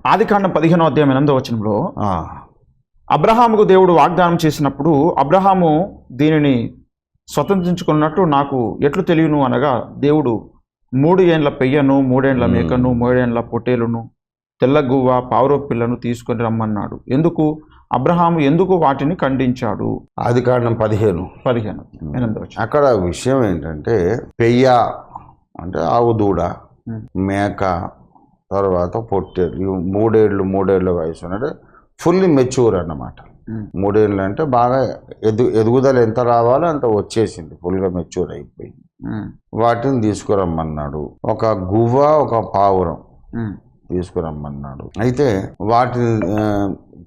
ఆదికాండం 15వ అధ్యాయం 8వ వచనంలో అబ్రహాముకు దేవుడు వాగ్దానం చేసినప్పుడు అబ్రహాము దీనిని స్వతంత్రించుకున్నట్టు నాకు ఎట్లు తెలియను అనగా దేవుడు 3 ఏండ్ల పెయ్యను 3 ఏండ్ల మేకను 3 ఏండ్ల పొట్టేలును తెల్లగువ్వ పావురో పిల్లను తీసుకొని రమ్మన్నాడు. ఎందుకు అబ్రహాము ఎందుకు వాటిని ఖండించాడు? ఆదికాండం 15 8వ వచనం. అక్కడ విషయం ఏంటంటే పెయ్య అంటే ఆవు దూడ, మేక, తర్వాత పొట్టేలు, 3 ఏళ్ళ వయసు అంటే ఫుల్లీ మెచ్యూర్ అన్నమాట. 3 ఏళ్ళు అంటే బాగా ఎదుగుదల ఎంత రావాలో అంత వచ్చేసింది, ఫుల్గా మెచ్యూర్ అయిపోయింది. వాటిని తీసుకురమ్మన్నాడు. ఒక గువ్వ, ఒక పావురం తీసుకురమ్మన్నాడు. అయితే వాటిని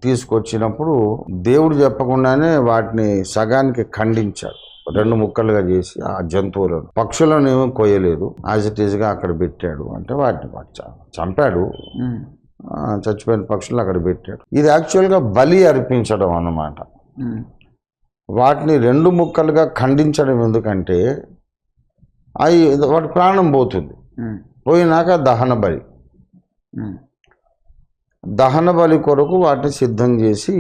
తీసుకొచ్చినప్పుడు దేవుడు చెప్పకుండానే వాటిని సగానికి ఖండించాడు, 2 ముక్కలుగా చేసి ఆ జంతువులను. పక్షులను ఏమో కొయ్యలేదు, యాజ్ ఇట్ ఈజ్గా అక్కడ పెట్టాడు. అంటే వాటిని చంపాడు, చచ్చిపోయిన పక్షులను అక్కడ పెట్టాడు. ఇది యాక్చువల్గా బలి అర్పించడం అన్నమాట. వాటిని 2 ముక్కలుగా ఖండించడం ఎందుకంటే వాటి ప్రాణం పోతుంది. పోయినాక దహన బలి కొరకు వాటిని సిద్ధం చేసి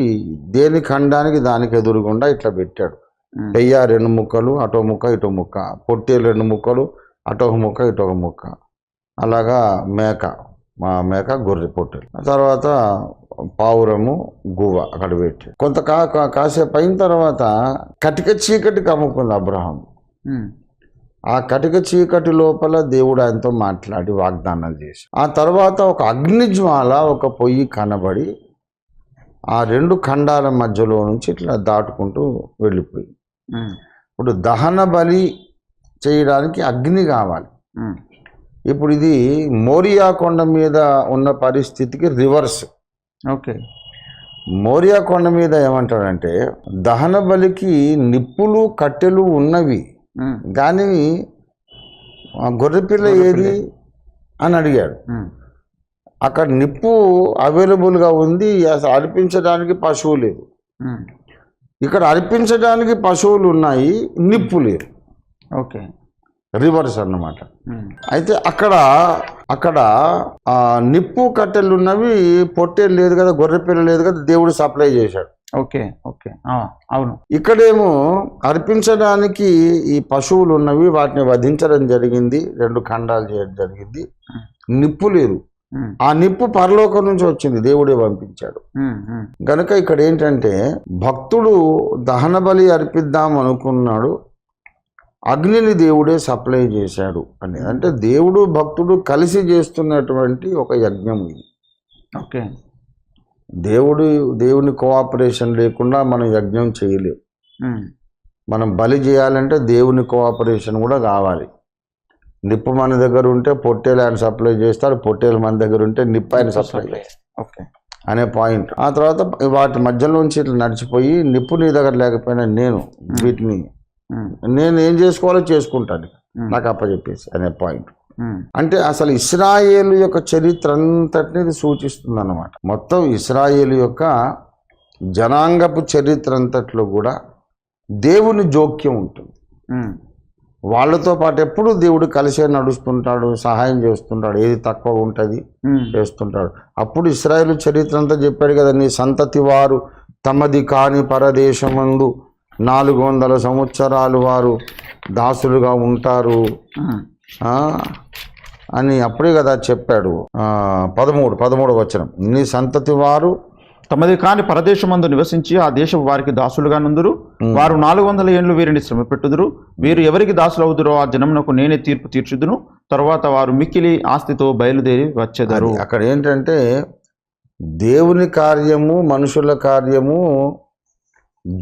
దేని ఖండానికి దానికి ఎదురుగుండా ఇట్లా పెట్టాడు. పెయ్య 2 ముక్కలు, అటో ముక్క ఇటో ముక్క, పొట్టేలు 2 ముక్కలు, అటో ముక్క ఇటో ముక్క, అలాగా మేక గొర్రె పొట్టేలు, తర్వాత పావురము గువ్వ అక్కడ పెట్టి కొంత కాసేపు అయిన తర్వాత కటిక చీకటి కమ్ముకుంది అబ్రహాం. ఆ కటిక చీకటి లోపల దేవుడు ఆయనతో మాట్లాడి వాగ్దానాలు చేసి ఆ తర్వాత ఒక అగ్నిజ్వాల, ఒక పొయ్యి కనబడి ఆ 2 ఖండాల మధ్యలో నుంచి ఇట్లా దాటుకుంటూ వెళ్ళిపోయి. ఇప్పుడు దహన బలి చేయడానికి అగ్ని కావాలి. ఇప్పుడు ఇది మోరియా కొండ మీద ఉన్న పరిస్థితికి రివర్స్. ఓకే, మోరియా కొండ మీద ఏమంటాడంటే దహన బలికి నిప్పులు కట్టెలు ఉన్నవి, కానీ గొర్రెపిల్ల ఏది అని అడిగాడు. అక్కడ నిప్పు అవైలబుల్గా ఉంది, అసలు అర్పించడానికి పశువు లేదు. ఇక్కడ అర్పించడానికి పశువులు ఉన్నాయి, నిప్పు లేదు. ఓకే, రివర్స్ అన్నమాట. అయితే అక్కడ నిప్పు కట్టెలు ఉన్నవి, పొట్టేలు లేదు కదా, గొర్రెపిల్ల లేదు కదా, దేవుడు సప్లై చేశాడు. ఓకే ఓకే, అవును. ఇక్కడేమో అర్పించడానికి ఈ పశువులు ఉన్నవి, వాటిని వధించడం జరిగింది, 2 ఖండాలు చేయడం జరిగింది. నిప్పు లేదు. ఆ నిప్పు పరలోకం నుంచి వచ్చింది, దేవుడే పంపించాడు. గనుక ఇక్కడ ఏంటంటే భక్తుడు దహన బలి అర్పిద్దాం అనుకున్నాడు, అగ్నిని దేవుడే సప్లై చేశాడు అని. అంటే దేవుడు భక్తుడు కలిసి చేస్తున్నటువంటి ఒక యజ్ఞం ఇది. ఓకే, దేవుని కోఆపరేషన్ లేకుండా మనం యజ్ఞం చేయలేం. మనం బలి చేయాలంటే దేవుని కోఆపరేషన్ కూడా కావాలి. నిప్పు మన దగ్గర ఉంటే పొట్టేలు ఆయన సప్లై చేస్తాడు, పొట్టేలు మన దగ్గర ఉంటే నిప్పు ఆయన సప్లై చేస్తాడు. ఓకే అనే పాయింట్. ఆ తర్వాత వాటి మధ్యలోంచి ఇట్లా నడిచిపోయి నిప్పు నీ దగ్గర లేకపోయినా వీటిని నేను ఏం చేసుకోవాలో చేసుకుంటాను, నాకు అప్పచెప్పేసి అనే పాయింట్. అంటే అసలు ఇశ్రాయేలు యొక్క చరిత్ర అంతటిని ఇది సూచిస్తుంది అన్నమాట. మొత్తం ఇశ్రాయేలు యొక్క జనాంగపు చరిత్ర అంతట్లో కూడా దేవుని జోక్యం ఉంటుంది. వాళ్ళతో పాటు ఎప్పుడు దేవుడు కలిసే నడుస్తుంటాడు, సహాయం చేస్తుంటాడు, ఏది తక్కువ ఉంటుంది చేస్తుంటాడు. అప్పుడు ఇశ్రాయేలు చరిత్ర అంతా చెప్పాడు కదా, నీ సంతతి వారు తమది కాని పరదేశమందు 400 సంవత్సరాలు వారు దాసులుగా ఉంటారు అని అప్పుడే కదా చెప్పాడు. 13వ వచనం, నీ సంతతి వారు తమది కాని పరదేశమందు నివసించి ఆ దేశం వారికి దాసులుగా నుందురు, వారు 400 ఏండ్లు వీరిని శ్రమ పెట్టుదురు, వీరు ఎవరికి దాసులు అవుదురో ఆ జనమునకు నేనే తీర్పు తీర్చుదును, తర్వాత వారు మిక్కిలి ఆస్తితో బయలుదేరి వచ్చేదారు. అక్కడ ఏంటంటే దేవుని కార్యము మనుషుల కార్యము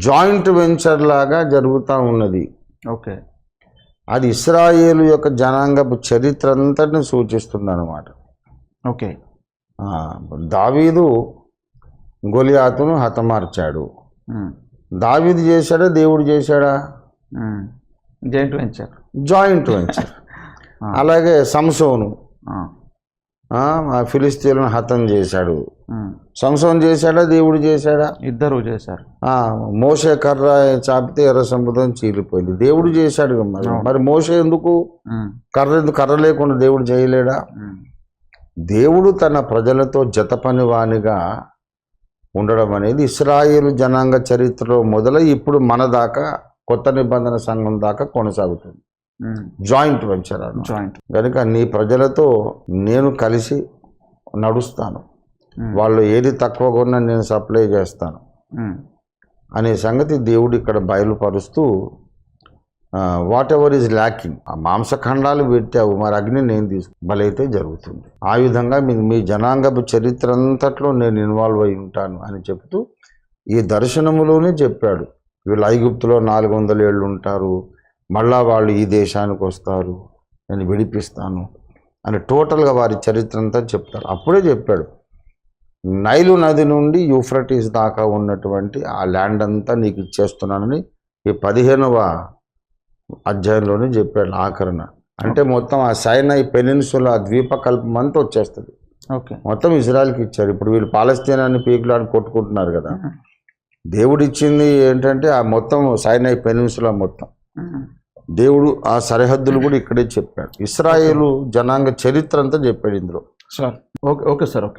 జాయింట్ వెంచర్ లాగా జరుగుతూ ఉన్నది. ఓకే, అది ఇశ్రాయేలు యొక్క జనాంగపు చరిత్ర అంతటిని సూచిస్తుంది అన్నమాట. ఓకే, దావీదు గొలియాతును హతమార్చాడు. దావీదు చేశాడా, దేవుడు చేశాడా? Joint venture. అలాగే సంసోను ఫిలిస్తీన్లను హతం చేశాడు. సంసోను చేశాడా, దేవుడు చేశాడా? ఇద్దరు చేశారు. మోషే కర్ర చాపితే ఎర్ర సముద్రం చీలిపోయింది, దేవుడు చేశాడు. మరి మోషే ఎందుకు కర్ర లేకుండా దేవుడు చేయలేడా? దేవుడు తన ప్రజలతో జత పనివానిగా ఉండడం అనేది ఇశ్రాయేలు జనాంగ చరిత్రలో మొదలై ఇప్పుడు మన దాకా కొత్త నిబంధన సంఘం దాకా కొనసాగుతుంది. జాయింట్ వెంచర్ అన్నమాట. జాయింట్. కనుక నీ ప్రజలతో నేను కలిసి నడుస్తాను, వాళ్ళు ఏది తక్కువగా ఉన్నా నేను సప్లై చేస్తాను అనే సంగతి దేవుడు ఇక్కడ బయలుపరుస్తూ వాట్ ఎవర్ ఈజ్ ల్యాకింగ్, ఆ మాంసఖండాలు పెట్టావు మరి అగ్ని నేను బలైతే జరుగుతుంది. ఆ విధంగా మీ జనాంగపు చరిత్ర అంతట్లో నేను ఇన్వాల్వ్ అయి ఉంటాను అని చెప్తూ ఈ దర్శనములోనే చెప్పాడు. వీళ్ళు ఐగుప్తులో 400 ఏళ్ళు ఉంటారు, మళ్ళా వాళ్ళు ఈ దేశానికి వస్తారు, నేను విడిపిస్తాను అని టోటల్గా వారి చరిత్ర అంతా చెప్తారు. అప్పుడే చెప్పాడు నైలు నది నుండి యూఫ్రటీస్ దాకా ఉన్నటువంటి ఆ ల్యాండ్ అంతా నీకు ఇచ్చేస్తున్నానని ఈ 15వ అధ్యాయంలోనే చెప్పాడు ఆఖరణ. అంటే మొత్తం ఆ సైనై పెనిన్సులా ద్వీపకల్పం అంతా వచ్చేస్తుంది, ఓకే, మొత్తం ఇజ్రాయెల్కి ఇచ్చారు. ఇప్పుడు వీళ్ళు పాలస్తీనాన్ని పీకులాని కొట్టుకుంటున్నారు కదా, దేవుడు ఇచ్చింది ఏంటంటే ఆ మొత్తం సైనై పెనిన్సులా మొత్తం దేవుడు ఆ సరిహద్దులు కూడా ఇక్కడే చెప్పాడు. ఇశ్రాయేలు జనాంగ చరిత్ర అంతా చెప్పాడు ఇందులో. Sir okay sir, okay.